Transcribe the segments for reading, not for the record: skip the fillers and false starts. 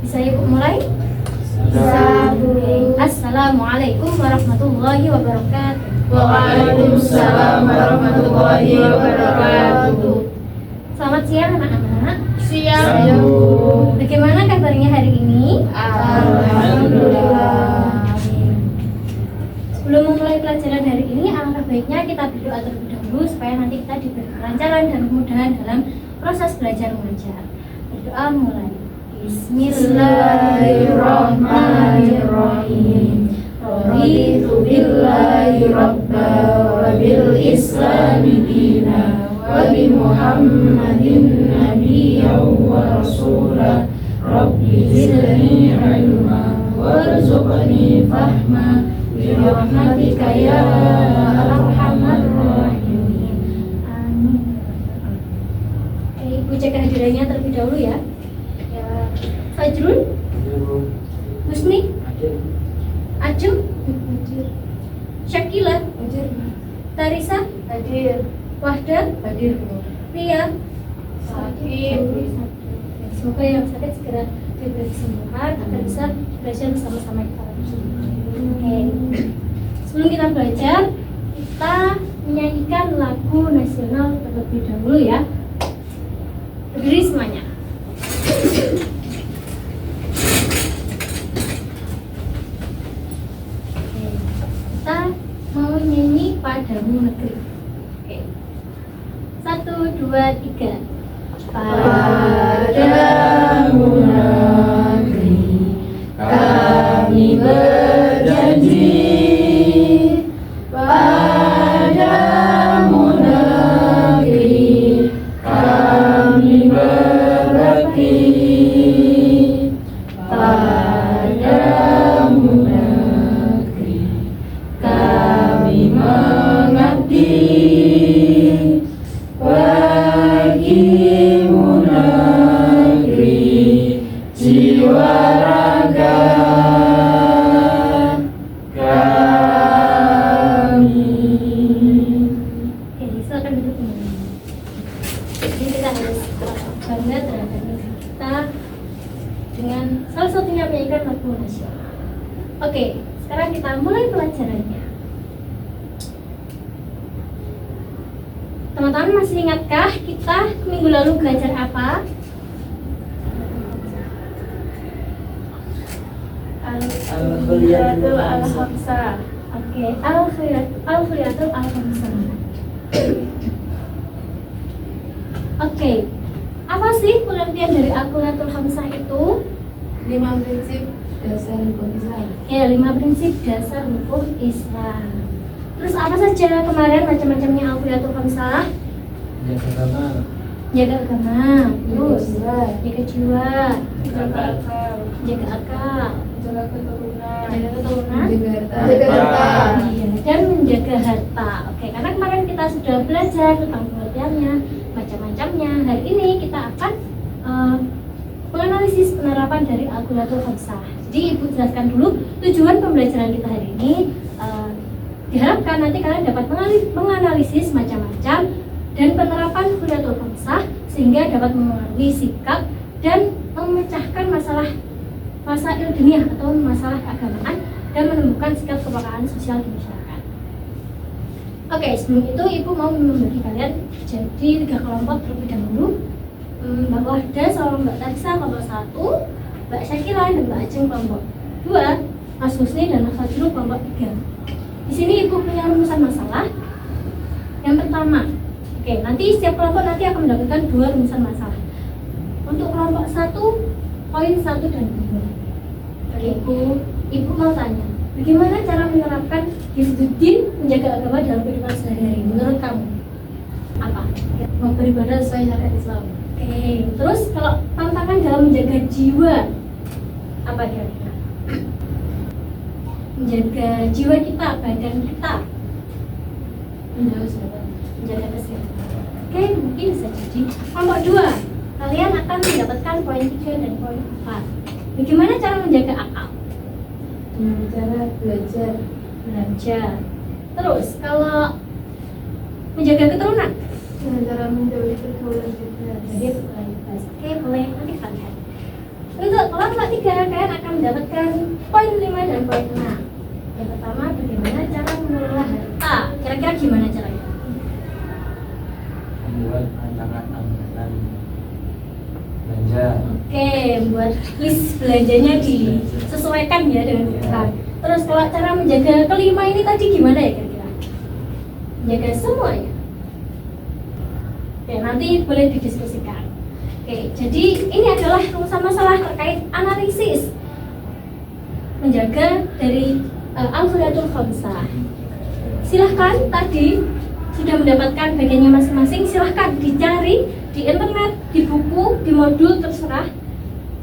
Bisa ibu mulai? Assalamualaikum warahmatullahi wabarakatuh. Waalaikumsalam warahmatullahi wabarakatuh. Selamat siang anak-anak. Siang, Bu. Bagaimana kabarnya hari ini? Alhamdulillah. Sebelum memulai pelajaran hari ini, alangkah baiknya kita berdoa terlebih dahulu supaya nanti kita diberi kelancaran dan kemudahan dalam proses belajar mengajar. Berdoa mulai. Bismillahirrahmanirrahim. Raditu billahi rabba wa bil islami dina wa bi Muhammadin nabiyyan wa rasula. Rabbi zidni ilma warzuqni fahma bi rahmatika ya arhamar rahimin. Amin. Oke, Ibu cek kehadirannya terlebih dahulu ya. Fajrul, Husni, Ajeng, Syakila, Tarisa, Hadir. Wahda, Hadir. Ria. Sakit. Semoga yang sakit segera diberi kesembuhan agar bisa belajar bersama-sama kita. Oke. Sebelum kita belajar, kita menyanyikan lagu nasional terlebih dahulu ya. Berdiri semuanya. Kita mau nyanyi Padamu Negeri. Oke. 1, 2, 3. Padamu negeri kami berjanji, padamu negeri kami berbakti, padamu negeri kami mengabdi. Bagimu negeri jiwa raga kami. Oke, silakan duduk teman-teman. Jadi kita harus bangga terhadap negeri kita dengan salah satunya menyanyikan lagu nasional. Oke, sekarang kita mulai pelajarannya. Teman-teman masih ingatkah kita minggu lalu belajar apa? Al-Khaliyatul Al-Hamsah. Oke, Al-Khaliyatul Al-Hamsah. Oke, apa sih pengertian dari Al-Khaliyatul Hamsah itu? 5 prinsip dasar hukum Islam. Ya, 5 prinsip dasar hukum Islam. Terus apa saja kemarin macam-macamnya Al-Khaliyatul Hamsah? Jaga agama, terus jaga jiwa, Jaga akal, jaga akal, jaga keturunan, jaga keturunan, jaga harta. iya, dan menjaga harta. Oke, karena kemarin kita sudah belajar tentang pengertiannya, macam-macamnya. Hari ini kita akan menganalisis penerapan dari Al-Khaliyatul Hamsah. Jadi Ibu jelaskan dulu tujuan pembelajaran kita hari ini. Diharapkan nanti kalian dapat menganalisis macam-macam dan penerapan Khaliyatul Hamsah sehingga dapat mengalami sikap dan memecahkan masalah ilmiah atau masalah keagamaan dan menemukan sikap kepekaan sosial di masyarakat. Oke, sebelum itu Ibu mau membagi kalian jadi 3 kelompok terlebih dahulu. Mbak Wahda sama Mbak Tarisa kelompok 1, Mbak Syakila dan Mbak Ajeng kelompok 2, Mas Husni dan Mas Fajrul kelompok 3. Di sini Ibu punya rumusan masalah. Yang pertama, oke, nanti setiap kelompok nanti akan mendapatkan 2 rumusan masalah. Untuk kelompok 1, poin 1 dan 2. Oke, Ibu mau tanya, bagaimana cara menerapkan hifdzuddin menjaga agama dalam kehidupan sehari-hari? Menurut kamu, apa? Beribadah sesuai syariat Islam. Oke, terus kalau tantangan dalam menjaga jiwa, apa kira-kira? Menjaga jiwa kita, badan kita, menjaga kesehatan. Oke, mungkin bisa jadi kelompok 2. Kalian akan mendapatkan poin 3 dan poin 4. Bagaimana cara menjaga akal? Dengan cara belajar. Terus kalau menjaga keturunan, dengan cara menjauhi pergaulan bebas. jadi bukan bebas. Oke, boleh nanti kita lihat. Untuk kelompok 3 kalian akan mendapatkan poin 5 dan poin 6. Yang pertama, bagaimana cara mengelola harta? Kira-kira gimana caranya? Membuat rancangan anggaran belanja. Oke, buat list belanjanya disesuaikan ya dengan kebutuhan. Terus kalau cara menjaga kelima ini tadi gimana ya kira-kira? Menjaga semuanya. Oke, nanti boleh didiskusikan. Oke, jadi ini adalah rumusan masalah terkait analisis menjaga dari al-fudatul khamsah. Silahkan tadi sudah mendapatkan bagiannya masing-masing, silahkan dicari di internet, di buku, di modul, terserah.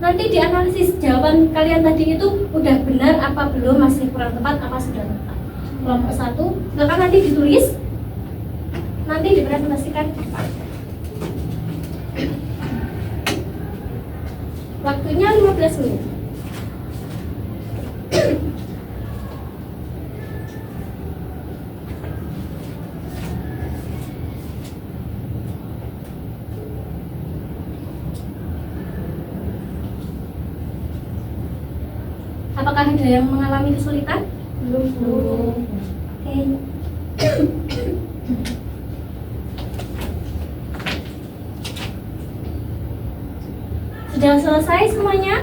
Nanti dianalisis jawaban kalian tadi itu udah benar apa belum, masih kurang tepat apa sudah tepat. Kelompok 1 silakan nanti ditulis, nanti dipresentasikan. Waktunya 15 menit. Apakah ada yang mengalami kesulitan? Belum. Oke. Sudah selesai semuanya?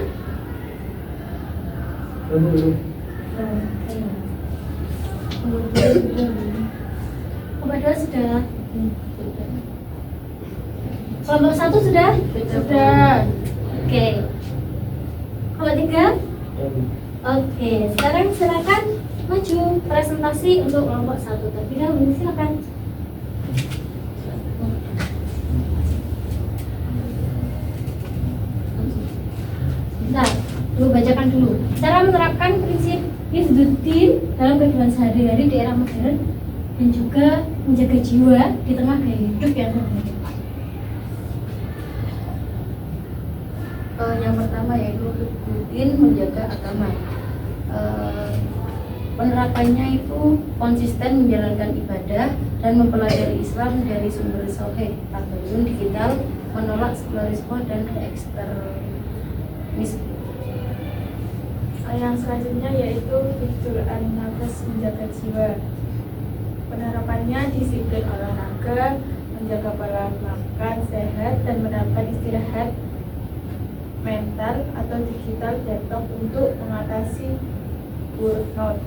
Belum. Kelompok 2 sudah. Kelompok 1 sudah? Sudah. Oke. Kelompok 3? Oke, sekarang silakan maju presentasi untuk kelompok 1 terlebih dahulu, silakan. Nah, bacakan dulu. Cara menerapkan prinsip hifdzuddin dalam kehidupan sehari-hari di era modern dan juga menjaga jiwa di tengah gaya hidup yang berbeda. Yang pertama yaitu hifdzuddin, menjaga agama. Penerapannya itu konsisten menjalankan ibadah dan mempelajari Islam dari sumber sahih, tabayun digital, menolak sekularisme dan ekstremisme. Yang selanjutnya yaitu hifdzul an-nafs, menjaga jiwa. Penerapannya disiplin olahraga, menjaga pola makan sehat dan menerapkan istirahat mental atau digital detox untuk mengatasi burnout.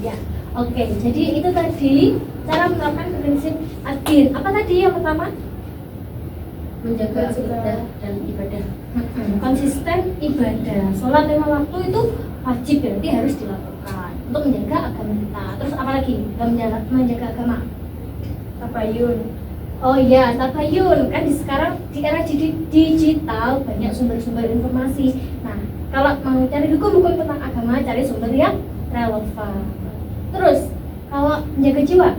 Ya. Oke, jadi itu tadi cara menerapkan prinsip ad-din. Apa tadi yang pertama? Menjaga akidah dan ibadah. Konsisten ibadah. Sholat 5 waktu itu wajib, berarti harus dilakukan untuk menjaga agama kita. Terus apa lagi dalam menjaga agama? Tabayun. Oh iya, tabayun. Kan sekarang di era digital banyak sumber-sumber informasi. Nah, kalau mau cari hukum-hukum tentang agama, cari sumber yang relevan. Terus kalau menjaga jiwa,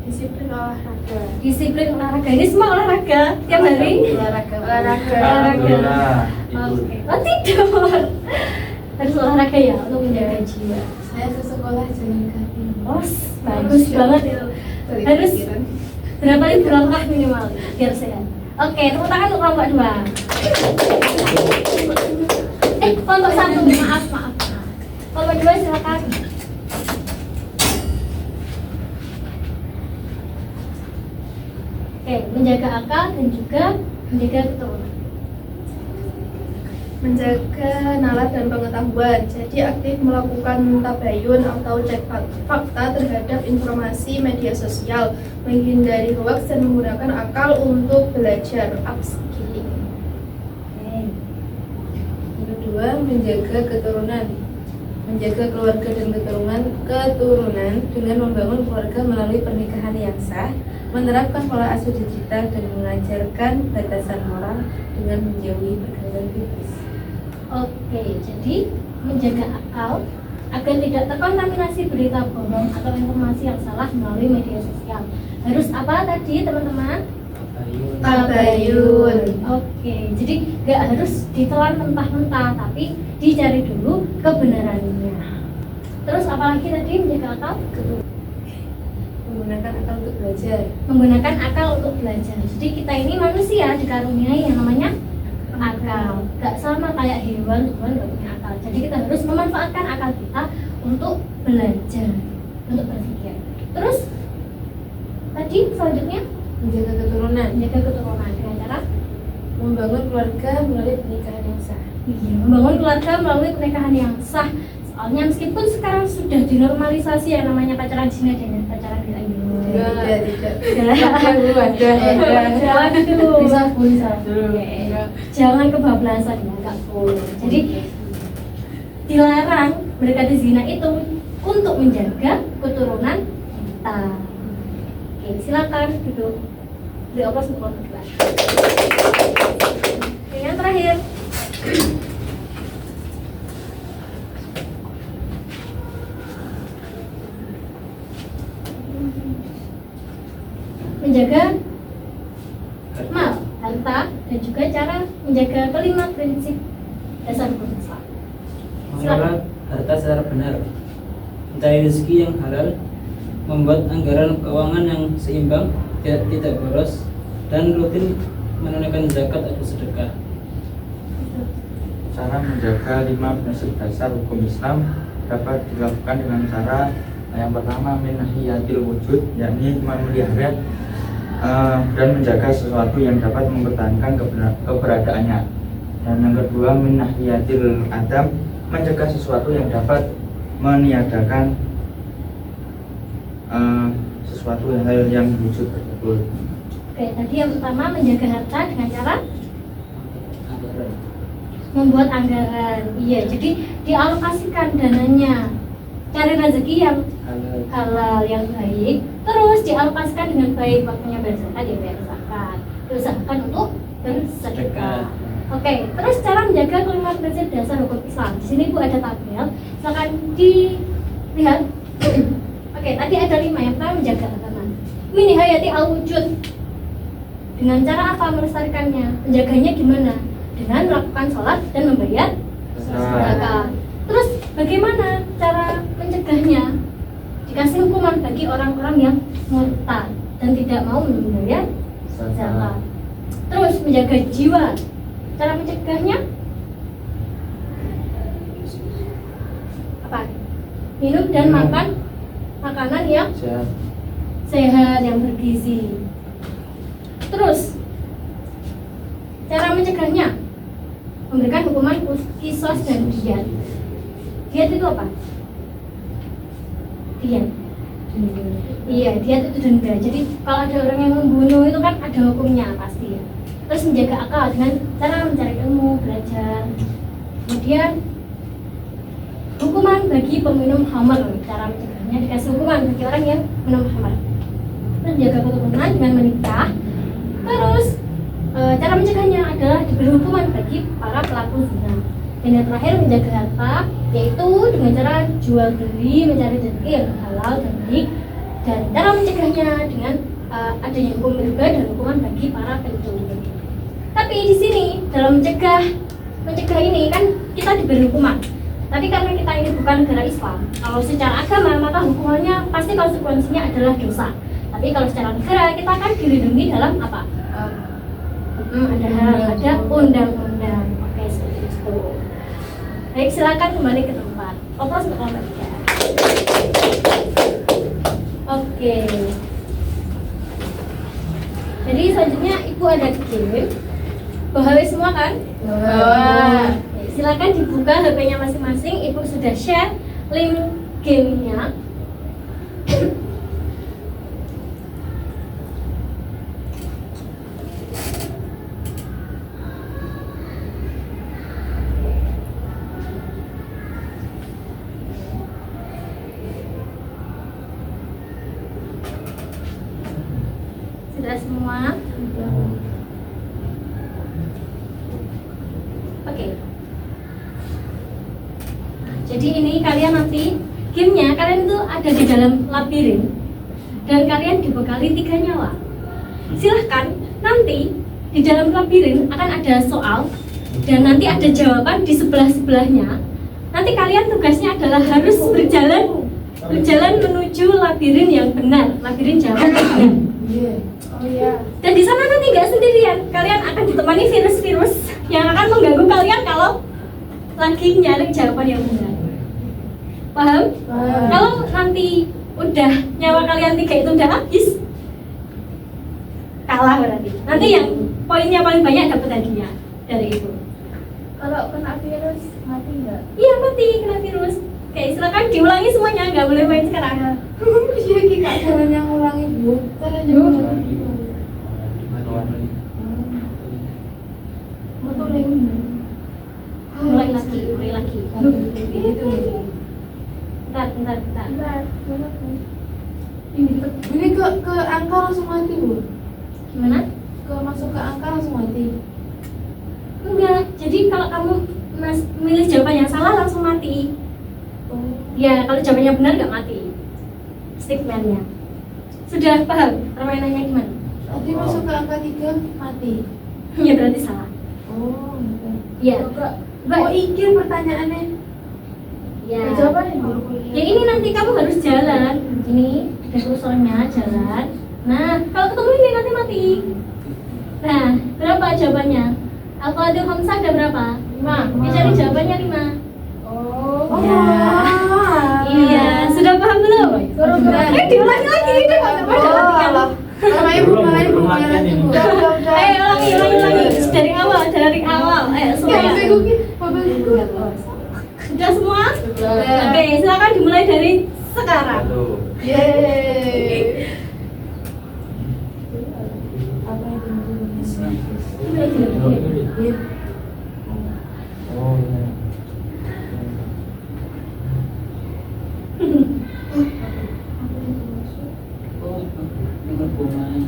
Disiplin olahraga. disiplin olahraga. Ini semua olahraga tiap hari. Olahraga. Alhamdulillah. Oke. Oh tidur. Harus olahraga ya untuk menjaga jiwa. Saya ke sekolah jalan kaki. Oh, bagus banget itu. Harus berapa kali berlangkah minimal biar sehat. Oke, tepuk tangan untuk kelompok 2. Kelompok 1, maaf. Kelompok 2 silakan. Oke, menjaga akal dan juga menjaga keturunan. Menjaga nalar dan pengetahuan. Jadi aktif melakukan tabayun atau cek fakta terhadap informasi media sosial, menghindari hoax dan menggunakan akal untuk belajar, upskilling. Yang kedua, menjaga keturunan. Menjaga keluarga dan keturunan dengan membangun keluarga melalui pernikahan yang sah, menerapkan pola asuh digital dan mengajarkan batasan moral dengan menjauhi pergaulan bebas. Oke, jadi menjaga akal agar tidak terkontaminasi berita bohong atau informasi yang salah melalui media sosial. Harus apa tadi teman-teman? Tabayun. Oke, jadi nggak harus ditelan mentah-mentah, tapi dicari dulu kebenarannya. Terus apalagi tadi menjaga akal? Menggunakan akal untuk belajar. Menggunakan akal untuk belajar. Jadi kita ini manusia dikaruniai yang namanya akal. Gak sama kayak hewan gak punya akal. Jadi kita harus memanfaatkan akal kita untuk belajar, untuk berpikir. Terus tadi selanjutnya menjaga keturunan, menjaga keturunan dengan cara membangun keluarga melalui pernikahan yang sah. membangun keluarga melalui pernikahan yang sah. Soalnya meskipun sekarang sudah dinormalisasi yang namanya pacaran di sini dan pacaran di lain. Tidak. Bisa jangan kebablasan ya, nggak boleh. Jadi dilarang mendekati zina itu untuk menjaga keturunan kita. Oke, silakan duduk. Beri aplaus untuk keluarga kita. Oke, yang terakhir. Menjaga mal, harta, dan juga cara menjaga kelima prinsip dasar hukum Islam. Mengelola harta secara benar, mencari rezeki yang halal, membuat anggaran keuangan yang seimbang, tidak boros, dan rutin menunaikan zakat atau sedekah. Cara menjaga 5 prinsip dasar hukum Islam dapat dilakukan dengan cara yang pertama minahiyatil wujud, yakni memelihara dan menjaga sesuatu yang dapat mempertahankan keberadaannya. Dan yang kedua minahiyatil adam, mencegah sesuatu yang dapat meniadakan sesuatu hal yang wujud tersebut. Oke, tadi yang pertama menjaga harta dengan cara Anggaran. membuat anggaran. Iya, jadi dialokasikan dananya, cari rezeki yang halal, yang baik, terus dialokasikan dengan baik. Waktunya berzakat ya bayar zakat, diusahakan untuk bersedekah. Oke, terus cara menjaga kelima prinsip dasar hukum Islam. Di sini Bu ada tabel, silakan dilihat. Oke, tadi ada 5. Yang pertama menjaga agama. Minihayati al-wujud. Dengan cara apa melestarikannya? Menjaganya gimana? Dengan melakukan sholat dan membayar zakat. Terus bagaimana cara mencegahnya? Dikasih hukuman bagi orang-orang yang murtad dan tidak mau membayar zakat. Terus menjaga jiwa. Cara mencegahnya apa? Minum dan makan makanan yang sehat, yang bergizi. Terus cara mencegahnya memberikan hukuman kisos dan diat. Diat itu apa? Diat. Iya, diat itu denda. Jadi kalau ada orang yang membunuh itu kan ada hukumnya pasti ya. Terus menjaga akal dengan cara mencari ilmu, belajar. Kemudian hukuman bagi peminum khamar. Cara mencegahnya dikasih hukuman bagi orang yang minum khamar. Terus menjaga keturunan dengan menikah. Terus cara mencegahnya adalah diberi hukuman bagi para pelaku zina. Dan yang terakhir menjaga harta, yaitu dengan cara jual beli, mencari rezeki yang halal dan baik. Dan cara mencegahnya dengan adanya hukum riba dan hukuman bagi para pencuri. Tapi di sini dalam mencegah ini kan kita diberi hukuman. Tapi karena kita ini bukan negara Islam, kalau secara agama maka hukumannya pasti konsekuensinya adalah dosa. Tapi kalau secara negara kita akan dilindungi dalam apa? Ada undang-undang. Oke, seperti itu. Baik, silakan kembali ke tempat. Aplaus untuk kelompok 3. Oke. Jadi selanjutnya Ibu ada game. Bawa semua kan? Bawa. Silakan dibuka HP-nya masing-masing. Ibu sudah share link gamenya. Sudah semua? Oke. Jadi ini kalian nanti gamenya kalian itu ada di dalam labirin dan kalian dibekali 3 nyawa. Silahkan nanti di dalam labirin akan ada soal dan nanti ada jawaban di sebelah-sebelahnya. Nanti kalian tugasnya adalah harus berjalan menuju labirin yang benar, labirin jawaban yang benar. Iya. Oh iya. Dan di sana nanti nggak sendirian, kalian akan ditemani virus-virus yang akan mengganggu kalian kalau lagi nyari jawaban yang benar. Paham? Kalau nanti udah nyawa kalian 3 itu udah habis, kalah berarti. Nanti yang poinnya paling banyak dapat hadiah dari itu. Kalau kena virus mati nggak? Iya mati kena virus. Oke, silakan diulangi semuanya, nggak boleh main sekarang. Iya Kak, caranya ngulangi Bu. Caranya ngulangi. Betul. Mulai lagi. Gitu. Bentar. Ini ke angka langsung mati Bu. Gimana? Ke masuk ke angka langsung mati. Enggak. Jadi kalau kamu milih jawaban yang salah langsung mati. Ya, kalau jawabannya benar nggak mati. Stickman-nya. Sudah paham permainannya gimana? Tadi masuk ke angka 3 mati. Ya berarti salah. Oh, enggak. Iya. Oh, iki pertanyaannya. Ya. Jawabannya. Ya ini nanti kamu harus jalan. Ini ada kursornya jalan. Nah, kalau ketemu ini nanti mati. Nah, berapa jawabannya? Al-Qadir Hamzah ada berapa? 5. Dicari jawabannya 5. Oh. Ya. Iya, sudah paham belum? Diulangi lagi deh, nggak apa-apa. Belum latihan ini. Ayo ulangi dari awal. Ayo semuanya. Sudah semua? Oke, silakan dimulai dari sekarang. Yeay. Apa yang Oh iya. Oh, dengan pemain.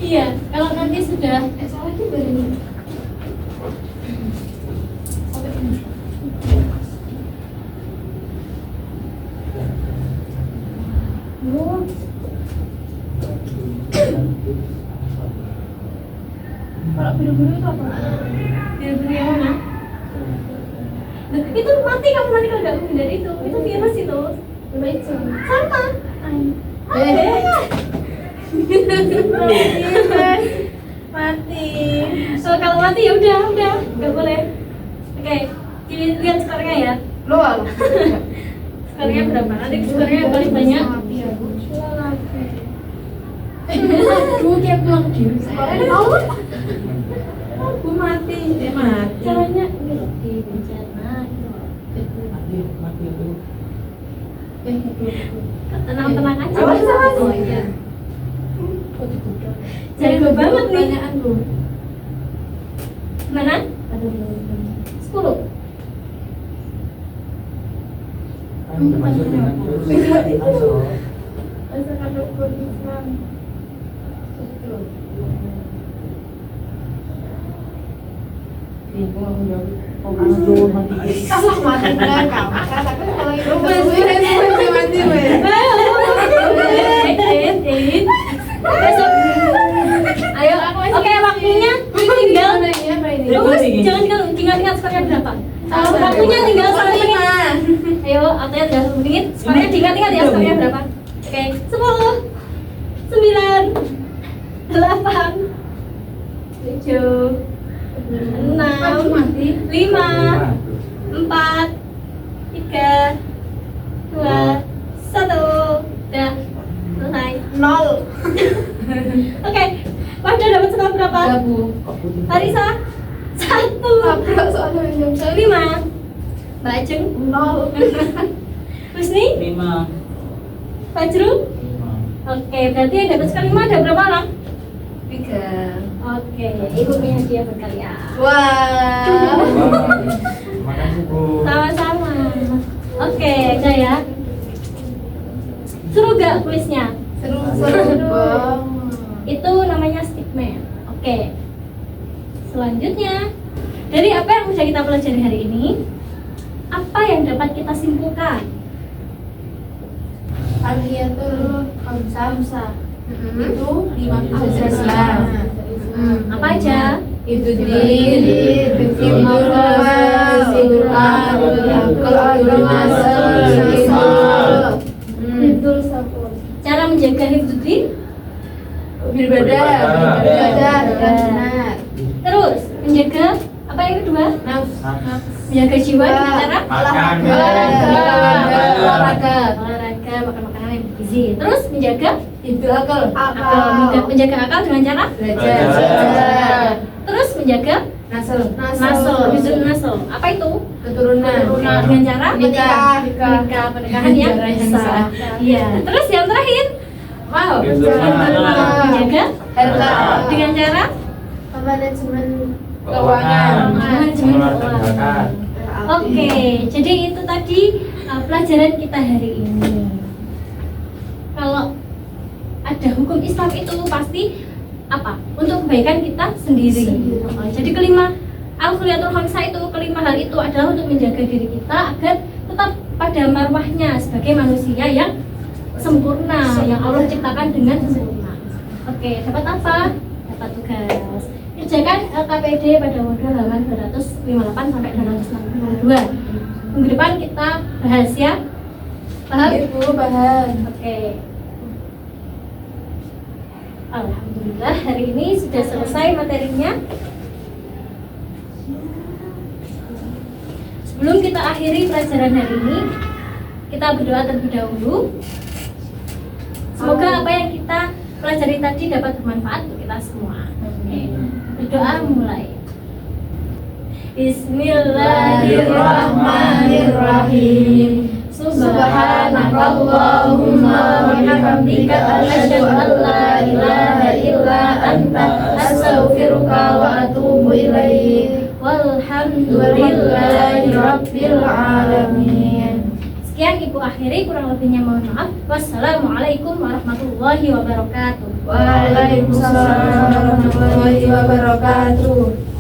Iya, kalau nanti sudah salah juga ini. Kalau biru-biru itu apa? biru-biru yang mana? Itu mati kamu nanti kalau nggak menghindari itu virus itu. Coba itu. Sama. Mati. So kalau mati ya udah nggak boleh. Oke, lihat skornya ya. Loh. Skornya berapa? Nanti skornya yang paling banyak. Aduh, dia pulang diri. Aku mati. Dia mati. Caranya gitu dipencet. Nah, Mati itu. tenang aja. Awas. Oh iya. Jago banget nih. Pertanyaan Bu. Mana? Ada 10. Masuk dengan virus. Masakan rukun Islam. Salah mati belakang. Katakan kalau itu mati Besok. Ayo, oke waktunya tinggal. Jangan skornya berapa? Waktunya tinggal 1 menit. Ayo, waktunya tinggal 1 menit. Skornya diingat-ingat ya skornya berapa? Oke, 10, 9, 8, 7, 6, 5, 4, 3, 2, 1. Udah selesai. 0. Oke, Wahda dapat skor berapa? Bu. Harisa 1, Tabrak soalnya yang jam 5, Mbak Ajeng 0. Husni, 5. Fajrul. Oke, berarti yang dapat skor 5 ada berapa orang? 3. Oke, ibu punya hadiah buat kalian. Wah. Terima kasih Bu. Sama-sama. Oke, udah ya. Seru gak kuisnya? Seru banget. Itu namanya stickman. Oke. Selanjutnya Dari apa yang sudah kita pelajari hari ini, apa yang dapat kita simpulkan? Tahiyatul khamsah itu 5 prinsip Islam. Islam. Apa aja? Itu din, fikul amal, fikul Cara menjaga hifdzuddin? beribadah dengan benar. Terus menjaga apa yang kedua? Menjaga jiwa dengan cara Makan. olahraga, makan makanan yang bergizi. Terus menjaga Itu akal. menjaga akal dengan cara Belajar. terus menjaga Nasl. hifdzun nasl. Apa itu? Keturunan. Dengan cara Nikah. pernikahan yang sah. Iya. Terus yang terakhir, wow, menjaga Harta. dengan cara Manajemen Keuangan. manajemen Mengeluarkan keuangan. zakat. Oke, jadi itu tadi pelajaran kita hari ini. Kalau ada hukum Islam itu pasti apa? Untuk kebaikan kita sendiri. Jadi kelima al-khuriyatul khamsah itu, kelima hal itu adalah untuk menjaga diri kita agar tetap pada marwahnya sebagai manusia yang sempurna, yang Allah ciptakan dengan sempurna. Oke, dapat apa? Dapat tugas. Kerjakan LKPD pada modul halaman 258 sampai 262. Minggu depan kita bahas ya. Paham? Ibu paham. Oke. Alhamdulillah hari ini sudah selesai materinya. Sebelum kita akhiri pelajaran hari ini, kita berdoa terlebih dahulu. Semoga apa yang kita pelajari tadi dapat bermanfaat untuk kita semua. Oke. Berdoa mulai. Bismillahirrahmanirrahim. Subhanakallahumma wa bihamdika asyhadu an la ilaha illa anta astaghfiruka wa atubu ilaik. Walhamdulillahi rabbil alamin. Sekian Ibu akhiri, kurang lebihnya mohon maaf. Wassalamualaikum warahmatullahi wabarakatuh. Waalaikumsalam warahmatullahi wabarakatuh.